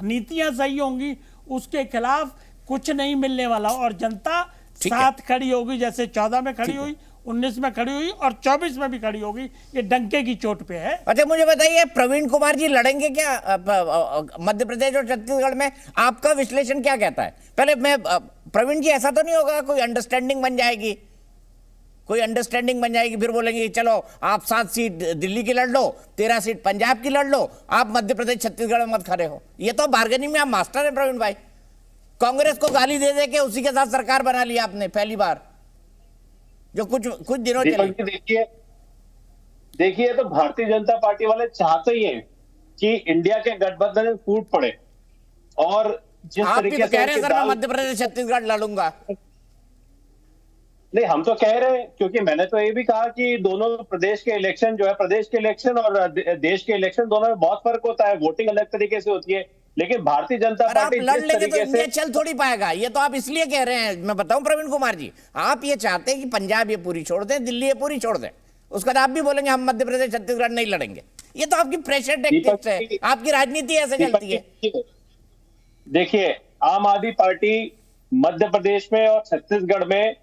नीतियां सही होंगी, उसके खिलाफ कुछ नहीं मिलने वाला। और जनता साथ खड़ी होगी, जैसे 14 में खड़ी हुई, 19 में खड़ी हुई और 24 में भी खड़ी होगी। ये डंके की चोट पे है। अच्छा, मुझे बताइए, प्रवीण कुमार जी लड़ेंगे क्या मध्य प्रदेश और छत्तीसगढ़ में? आपका विश्लेषण क्या कहता है? पहले मैं प्रवीण जी, ऐसा तो नहीं होगा कोई अंडरस्टैंडिंग बन जाएगी, कोई अंडरस्टैंडिंग बन जाएगी, फिर बोलेंगे चलो आप 7 सीट दिल्ली की लड़ लो, 13 सीट पंजाब की लड़ लो, आप मध्य प्रदेश छत्तीसगढ़ में मत खड़े हो? ये तो बार्गेनिंग में आप मास्टर है प्रवीण भाई। कांग्रेस को गाली दे दे के उसी के साथ सरकार बना लिया आपने पहली बार, जो कुछ दिनों चली। देखिए तो भारतीय जनता पार्टी वाले चाहते ही हैं कि इंडिया के गठबंधन में फूट पड़े, और जिस तरीके से कह रहे हैं सर मैं मध्य प्रदेश छत्तीसगढ़ लड़ूंगा। नहीं, हम तो कह रहे हैं, क्योंकि मैंने तो ये भी कहा कि दोनों प्रदेश के इलेक्शन जो है, प्रदेश के इलेक्शन और देश के इलेक्शन, दोनों में बहुत फर्क होता है। वोटिंग अलग तरीके से होती है, लेकिन भारतीय जनता पार्टी लड़ लेंगे तो इंडिया चल थोड़ी पाएगा। ये तो आप इसलिए कह रहे हैं, मैं बताऊं प्रवीण कुमार जी, आप ये चाहते हैं कि पंजाब ये पूरी छोड़ दें, दिल्ली ये पूरी छोड़ दें, उसके बाद आप भी बोलेंगे हम मध्य प्रदेश छत्तीसगढ़ नहीं लड़ेंगे। ये तो आपकी प्रेशर टैक्टिक्स है, आपकी राजनीति ऐसे चलती है। देखिए, आम आदमी पार्टी मध्य प्रदेश में और छत्तीसगढ़ में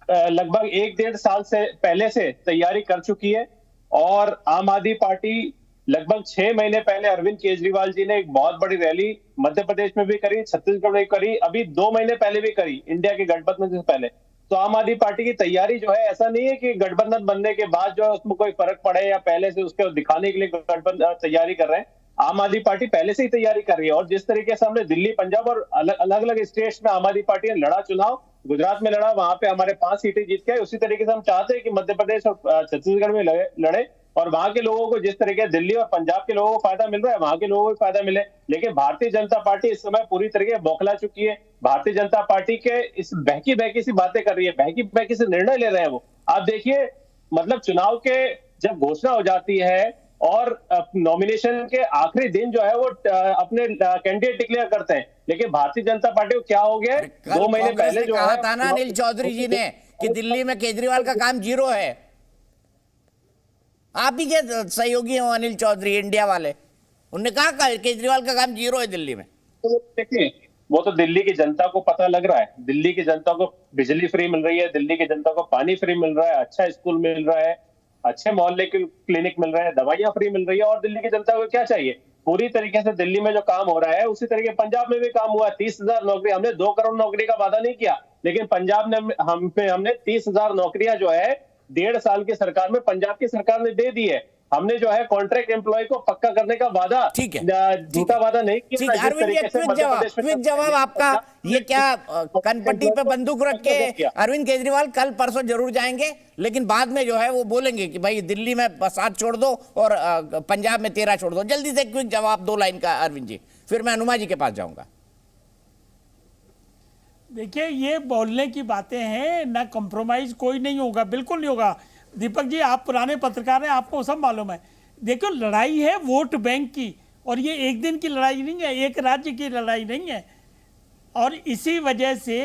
लगभग 1-1.5 साल से पहले से तैयारी कर चुकी है। और आम आदमी पार्टी लगभग 6 महीने पहले अरविंद केजरीवाल जी ने एक बहुत बड़ी रैली मध्य प्रदेश में भी करी, छत्तीसगढ़ में करी, अभी 2 महीने पहले भी करी, इंडिया के गठबंधन से पहले। तो आम आदमी पार्टी की तैयारी जो है, ऐसा नहीं है कि गठबंधन बनने के बाद जो है उसमें कोई फर्क पड़े या पहले से उसके दिखाने के लिए गठबंधन तैयारी कर रहे हैं। आम आदमी पार्टी पहले से ही तैयारी कर रही है। और जिस तरीके से हमने दिल्ली, पंजाब और अलग अलग स्टेट्स में आम आदमी पार्टी ने लड़ा चुनाव, गुजरात में लड़ा, वहां पे हमारे 5 सीटें जीत के, उसी तरीके से हम चाहते हैं कि मध्य प्रदेश और छत्तीसगढ़ में लड़े और वहां के लोगों को जिस तरीके दिल्ली और पंजाब के लोगों को फायदा मिल रहा है, वहां के लोगों को फायदा मिले। लेकिन भारतीय जनता पार्टी इस समय पूरी तरीके बौखला चुकी है। भारतीय जनता पार्टी के इस बहकी सी बातें कर रही है, बहकी से निर्णय ले रहे हैं वो। आप देखिए, मतलब चुनाव के जब घोषणा हो जाती है और नॉमिनेशन के आखिरी दिन जो है वो अपने कैंडिडेट डिक्लेयर करते हैं, लेकिन भारतीय जनता पार्टी को क्या हो गया, 2 महीने पहले जो कहा था ना अनिल चौधरी जी ने कि दिल्ली में केजरीवाल का काम जीरो है। आप ही के सहयोगी हो अनिल चौधरी, इंडिया वाले, उन्होंने कहा केजरीवाल का काम जीरो है दिल्ली में। देखिए, वो तो दिल्ली की जनता को पता लग रहा है। दिल्ली की जनता को बिजली फ्री मिल रही है, दिल्ली की जनता को पानी फ्री मिल रहा है, अच्छा स्कूल मिल रहा है, अच्छे मोहल्ले के क्लिनिक मिल रहे हैं, दवाइयां फ्री मिल रही है। और दिल्ली की जनता को क्या चाहिए? पूरी तरीके से दिल्ली में जो काम हो रहा है उसी तरीके पंजाब में भी काम हुआ। 30,000 नौकरी, हमने 2 करोड़ नौकरी का वादा नहीं किया, लेकिन पंजाब ने हमने 30,000 नौकरियां जो है 1.5 साल की सरकार में पंजाब की सरकार ने दे दी है। हमने जो है कॉन्ट्रैक्ट एम्प्लॉय को पक्का करने का वादा, ठीक है, झूठा वादा नहीं किया। क्विक जवाब आपका, ये क्या कनपट्टी पे बंदूक रख के अरविंद केजरीवाल कल परसों जरूर जाएंगे, लेकिन बाद में जो है वो बोलेंगे कि भाई दिल्ली में 7 छोड़ दो और पंजाब में 13 छोड़ दो। जल्दी से क्विक जवाब 2 लाइन का अरविंद जी, फिर मैं हनुमा जी के पास जाऊंगा। देखिए, ये बोलने की बातें हैं, ना कॉम्प्रोमाइज कोई नहीं होगा, बिल्कुल नहीं होगा। दीपक जी, आप पुराने पत्रकार हैं, आपको सब मालूम है। देखो, लड़ाई है वोट बैंक की, और ये एक दिन की लड़ाई नहीं है, एक राज्य की लड़ाई नहीं है। और इसी वजह से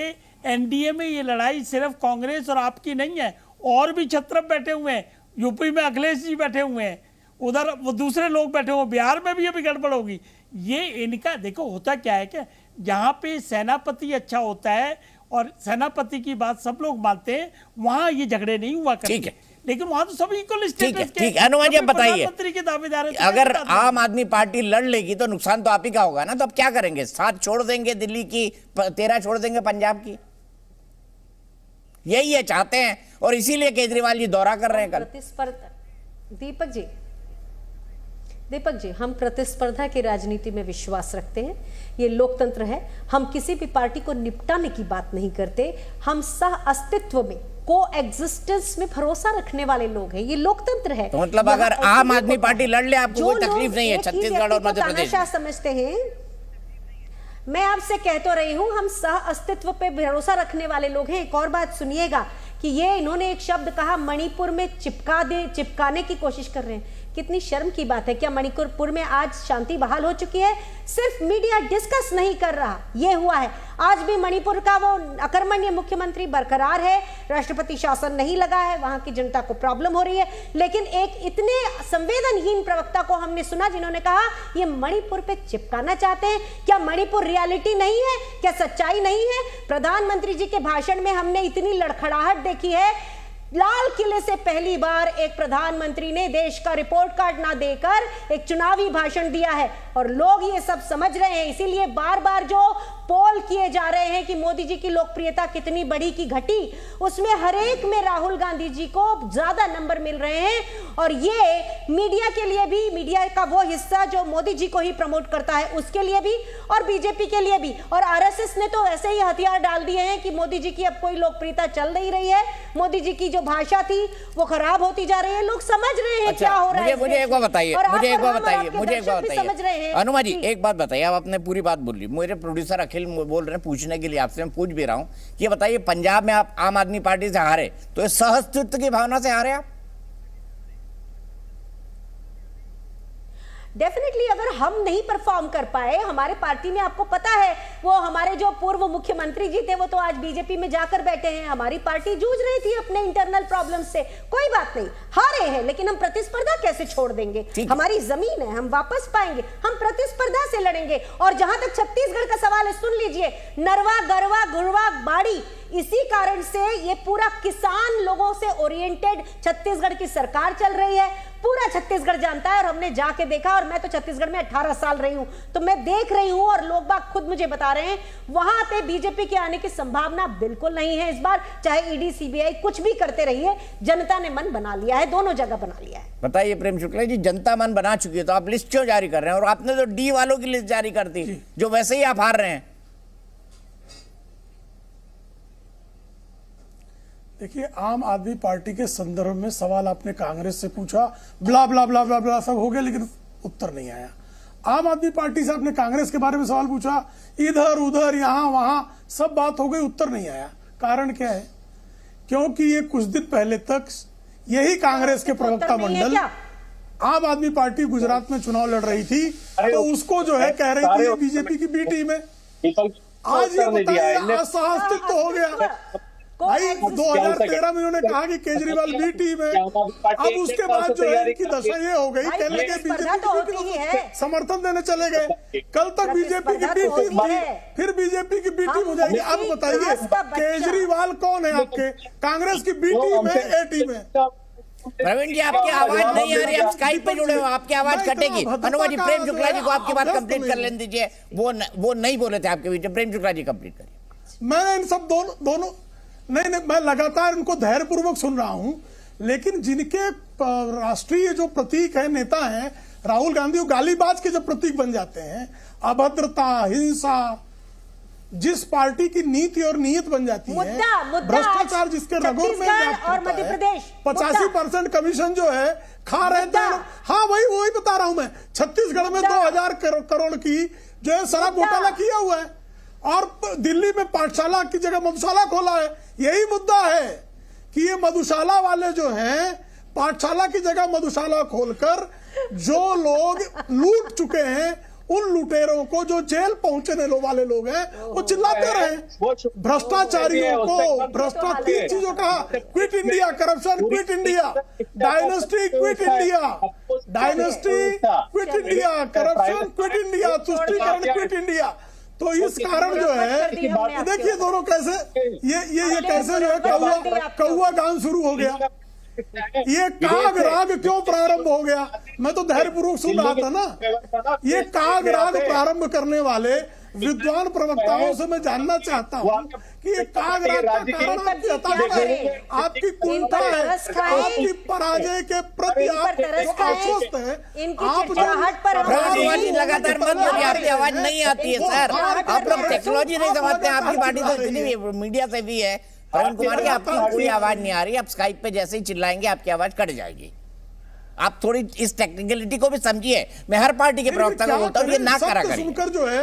एनडीए में ये लड़ाई सिर्फ कांग्रेस और आपकी नहीं है, और भी छत्रप बैठे हुए हैं। यूपी में अखिलेश जी बैठे हुए हैं, उधर वो दूसरे लोग बैठे हुए, बिहार में भी अभी गड़बड़ होगी। ये इनका देखो, होता क्या है कि जहाँ पे सेनापति अच्छा होता है और सेनापति की बात सब लोग मानते हैं, वहां ये झगड़े नहीं हुआ करते। ठीक है, लेकिन वहां तो सभी इक्वल स्टेटस के। ठीक है, हनुमान जी बताइए, के दावेदार है, अगर आम आदमी पार्टी लड़ लेगी तो नुकसान तो आप ही का होगा ना, तो अब क्या करेंगे? 7 छोड़ देंगे दिल्ली की, 13 छोड़ देंगे पंजाब की, यही है चाहते हैं, और इसीलिए केजरीवाल जी दौरा कर रहे हैं कल। प्रतिस्पर्धा, दीपक जी, हम प्रतिस्पर्धा की राजनीति में विश्वास रखते हैं, ये लोकतंत्र है। हम किसी भी पार्टी को निपटाने की बात नहीं करते, हम सह अस्तित्व में, को एग्जिस्टेंस में भरोसा रखने वाले लोग हैं, ये लोकतंत्र है। तो मतलब अगर आम आदमी पार्टी लड़ ले आपको कोई तकलीफ नहीं है छत्तीसगढ़ और मध्य प्रदेश में? समझते हैं, मैं आपसे कह तो रही हूं, हम सह अस्तित्व पे भरोसा रखने वाले लोग हैं। एक और बात सुनिएगा कि ये इन्होंने एक शब्द कहा, मणिपुर में चिपकाने की कोशिश कर रहे हैं। कितनी शर्म की बात है। क्या मणिपुर में आज शांति बहाल हो चुकी है? सिर्फ मीडिया डिस्कस नहीं कर रहा, ये हुआ है। आज भी मणिपुर का वो अकर्मण्य मुख्यमंत्री बरकरार है, राष्ट्रपति शासन नहीं लगा है, वहां की जनता को प्रॉब्लम हो रही है। लेकिन एक इतने संवेदनहीन प्रवक्ता को हमने सुना जिन्होंने कहा ये मणिपुर पे चिपकाना चाहते हैं। क्या मणिपुर रियलिटी नहीं है? क्या सच्चाई नहीं है? प्रधानमंत्री जी के भाषण में हमने इतनी लड़खड़ाहट देखी है। लाल किले से पहली बार एक प्रधानमंत्री ने देश का रिपोर्ट कार्ड ना देकर एक चुनावी भाषण दिया है, और लोग ये सब समझ रहे हैं। इसीलिए बार बार जो पोल किए जा रहे हैं कि मोदी जी की लोकप्रियता कितनी बढ़ी की घटी, उसमें हर एक में राहुल गांधी जी को ज्यादा नंबर मिल रहे हैं। और ये मीडिया के लिए भी, मीडिया का वो हिस्सा जो मोदी जी को ही प्रमोट करता है, उसके लिए भी और बीजेपी के लिए भी। और आरएसएस ने तो ऐसे ही हथियार डाल दिए हैं कि मोदी जी की अब कोई लोकप्रियता चल नहीं रही है, मोदी जी की जो भाषा थी वो खराब होती जा रही है। लोग समझ रहे हैं क्या हो रहा है। मुझे एक बात बताइए, समझ रहे हैं। अनुमा जी एक बात बताइए, आप अपने पूरी बात बोल ली, मेरे प्रोड्यूसर अखिल बोल रहे हैं पूछने के लिए आपसे, मैं पूछ भी रहा हूं कि बताइए, पंजाब में आप आम आदमी पार्टी से हारे तो ये सहअस्तित्व की भावना से हारे आप? डेफिनेटली अगर हम नहीं परफॉर्म कर पाए, हमारे पार्टी में आपको पता है वो हमारे जो पूर्व मुख्यमंत्री जी थे वो तो आज बीजेपी में जाकर बैठे हैं। हमारी पार्टी जूझ रही थी अपने इंटरनल प्रॉब्लम से, कोई बात नहीं, हारे हैं, लेकिन हम प्रतिस्पर्धा कैसे छोड़ देंगे? हमारी जमीन है, हम वापस पाएंगे, हम प्रतिस्पर्धा से लड़ेंगे। और जहां तक छत्तीसगढ़ का सवाल है, सुन लीजिए, नरवा, गरवा, गुरवा, बाड़ी, इसी कारण से ये पूरा किसान लोगों से ओरिएंटेड छत्तीसगढ़ की सरकार चल रही है। पूरा छत्तीसगढ़ जानता है और हमने जाके देखा, और मैं तो छत्तीसगढ़ में 18 साल रही हूं, तो मैं देख रही हूं और लोग बाग खुद मुझे बता रहे हैं वहां पे बीजेपी के आने की संभावना बिल्कुल नहीं है इस बार। चाहे ईडी सीबीआई कुछ भी करते रहिए, जनता ने मन बना लिया है, दोनों जगह बना लिया है। बताइए प्रेम शुक्ला जी, जनता मन बना चुकी है तो आप लिस्ट क्यों जारी कर रहे हैं? और आपने तो डी वालों की लिस्ट जारी कर दी जो वैसे ही आप हार रहे हैं। देखिए, आम आदमी पार्टी के संदर्भ में सवाल आपने कांग्रेस से पूछा, ब्ला ब्ला ब्ला ब्ला ब्ला सब हो गया, लेकिन उत्तर नहीं आया। आम आदमी पार्टी से आपने कांग्रेस के बारे में सवाल पूछा, इधर उधर यहां वहां सब बात हो गई, उत्तर नहीं आया। कारण क्या है? क्योंकि ये कुछ दिन पहले तक यही कांग्रेस के प्रवक्ता मंडल आम आदमी पार्टी गुजरात में चुनाव लड़ रही थी, तो उसको जो है कह रही थी बीजेपी की बी टीम है। आज ये बताइए, असहस्तित्व तो हो गया भाई। 2013 में उन्होंने कहा कि केजरीवाल बी टीम है, अब उसके बाद जो है इनकी दशा ये हो गई, कहने लगे बीजेपी की समर्थन देने चले गए। कल तक बीजेपी की बी टीम थी, फिर बीजेपी की बी टीम हो जाएगी। अब बताइए, केजरीवाल कौन है आपके? कांग्रेस की बी टीम है, ए टीम है? प्रवीण जी, आपकी आवाज नहीं आ रही, आप स्काइप पे जुड़े हो, आपकी आवाज कटेगी। अनुवा जी, प्रेम शुक्ला जी को आपकी बात कंप्लीट कर लेने दीजिए, वो नहीं बोले थे आपके बीच। प्रेम शुक्ला जी कंप्लीट करिए। मैं इन सब दोनों नहीं, मैं लगातार इनको धैर्यपूर्वक सुन रहा हूं, लेकिन जिनके राष्ट्रीय जो प्रतीक है, नेता हैं राहुल गांधी, वो गालीबाज के जब प्रतीक बन जाते हैं, अभद्रता, हिंसा, जिस पार्टी की नीति और नीयत बन जाती है, भ्रष्टाचार जिसके रगों में और मध्य प्रदेश 85% कमीशन जो है खा रहे थे। हाँ, वही बता रहा हूं मैं। छत्तीसगढ़ में 2000 करोड़ की जो है शराब घोटाला किया हुआ है, और दिल्ली में पाठशाला की जगह मधुशाला खोला है। यही मुद्दा है कि ये मधुशाला वाले जो हैं, पाठशाला की जगह मधुशाला खोलकर जो लोग लूट चुके हैं, उन लुटेरों को, जो जेल पहुंचने वाले लोग हैं, वो चिल्लाते रहे। भ्रष्टाचारियों को तीन चीजों का, quit India, corruption quit India, dynasty quit India, dynasty quit India, corruption quit India, तुष्टीकरण क्विट इंडिया। तो इस कारण जो है, देखिए दोनों कैसे ये कैसे जो है कौवा गान शुरू हो गया। ये काग राग क्यों प्रारंभ हो गया? मैं तो धैर्यपूर्वक सुन रहा था ना। ये काग राग प्रारंभ करने वाले विद्वान प्रवक्ताओं से मैं जानना चाहता हूँ कि ये काग राग का कारण आपकी हताशा है, आपकी कुंठा है, आपकी पराजय के प्रति आप आश्वस्त है। आप लगातार मत बोलिए, आपकी आवाज नहीं आती है सर। आप लोग टेक्नोलॉजी नहीं समझते, आपकी पार्टी तो इतनी मीडिया से भी है। प्रवीण कुमार जी, आपकी कोई आवाज नहीं आ रही, आप स्काइप पे जैसे ही चिल्लाएंगे आपकी आवाज कट जाएगी। आप थोड़ी इस टेक्निकलिटी को भी समझिए। मैं हर पार्टी के प्रवक्ता को बोलता हूँ, ये ना करा करिए। सुनकर जो है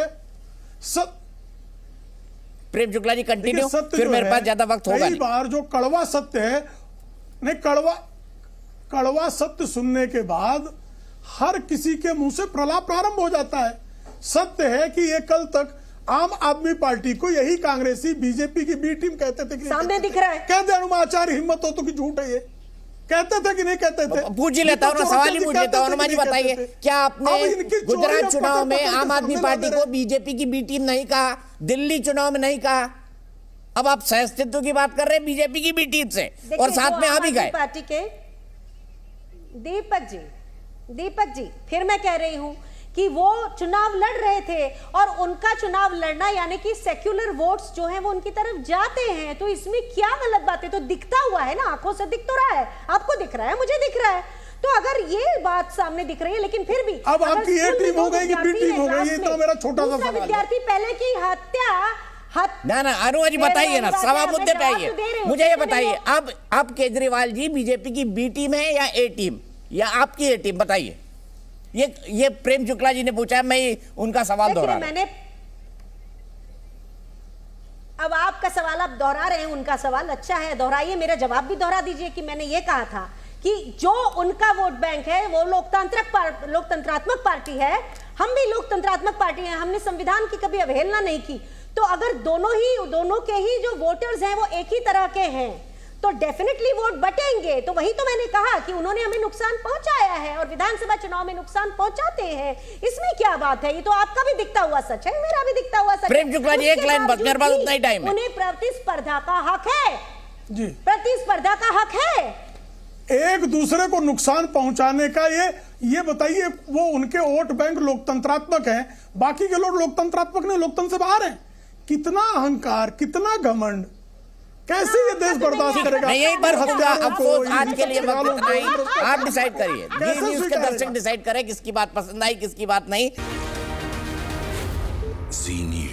प्रेम शुक्ला जी कंटिन्यू, फिर मेरे पास ज्यादा वक्त होगा नहीं। कई बार जो कड़वा सत्य है, नहीं कड़वा सत्य सुनने के बाद हर किसी के मुंह से प्रलाप प्रारंभ हो जाता है। सत्य है कि ये कल तक आम आदमी पार्टी को यही कांग्रेसी बीजेपी की बी टीम कहते थे कि सामने दिख रहा है। कहते अनुमाचार्य हिम्मत हो तो कि झूठ है, ये कहते थे कि नहीं कहते थे? पूछ ही लेता हूँ ना, सवाल ही पूछ लेता हूँ। हनुमान जी बताइए, क्या आपने गुजरात चुनाव में आम आदमी पार्टी को बीजेपी की बी टीम नहीं कहा? दिल्ली चुनाव में नहीं कहा? अब आप सहअस्तित्व की बात कर रहे हैं बीजेपी की बी टीम से, और साथ में आ भी गए पार्टी के। दीपक जी, फिर मैं कह रही हूं कि वो चुनाव लड़ रहे थे, और उनका चुनाव लड़ना यानी कि सेक्युलर वोट्स जो हैं वो उनकी तरफ जाते हैं, तो इसमें क्या गलत बात है? तो दिखता हुआ है ना, आंखों से दिख तो रहा है, आपको दिख रहा है, मुझे दिख रहा है। तो अगर ये बात सामने दिख रही है, लेकिन फिर भी अब आपकी ए टीम हो गई कि बी टीम हो गई, ये तो मेरा छोटा सा सवाल है। विद्यार्थी पहले की ना अनुवा जी बताइए ना, सवा मुद्दे पे आइए। मुझे ये बताइए, अब केजरीवाल जी बीजेपी की बी टीम है या ए टीम, या आपकी ए टीम? बताइए। ये प्रेम शुक्ला जी ने पूछा, मैं उनका सवाल दोहरा रहा हूं। अब आपका सवाल आप दोहरा रहे हैं, उनका सवाल अच्छा है, दोहराइए, मेरा जवाब भी दोहरा दीजिए कि मैंने ये कहा था कि जो उनका वोट बैंक है वो लोकतंत्रात्मक पार्टी है। हम भी लोकतंत्रात्मक पार्टी हैं, हमने संविधान की कभी अवहेलना नहीं की। तो अगर दोनों के ही जो वोटर्स हैं वो एक ही तरह के हैं, तो डेफिनेटली वोट बटेंगे। तो वही तो मैंने कहा कि उन्होंने हमें नुकसान पहुंचाया है और विधानसभा चुनाव में नुकसान पहुंचाते हैं, इसमें क्या बात है? ये तो आपका भी दिखता हुआ सच है, मेरा भी दिखता हुआ सच है। प्रेम शुक्ला जी, एक लाइन बस, मेरे पास उतना ही टाइम है। उन्हें प्रतिस्पर्धा का हक है जी, प्रतिस्पर्धा का हक है। एक दूसरे को नुकसान पहुंचाने का ये बताइए, वो उनके वोट बैंक लोकतंत्रात्मक है, बाकी के लोग लोकतंत्रात्मक नहीं, लोकतंत्र से बाहर हैं। कितना अहंकार, कितना घमंड, कैसे ये देश बर्दाश्त करेगा? मैं यही पर हत्यारों को, अफसोस आज के लिए वक्त इतना ही। आप डिसाइड करिए, कैसे जी न्यूज़ के स्वीकारेगा? दर्शक डिसाइड करें किसकी बात पसंद आई, किसकी बात नहीं। जी न्यूज़।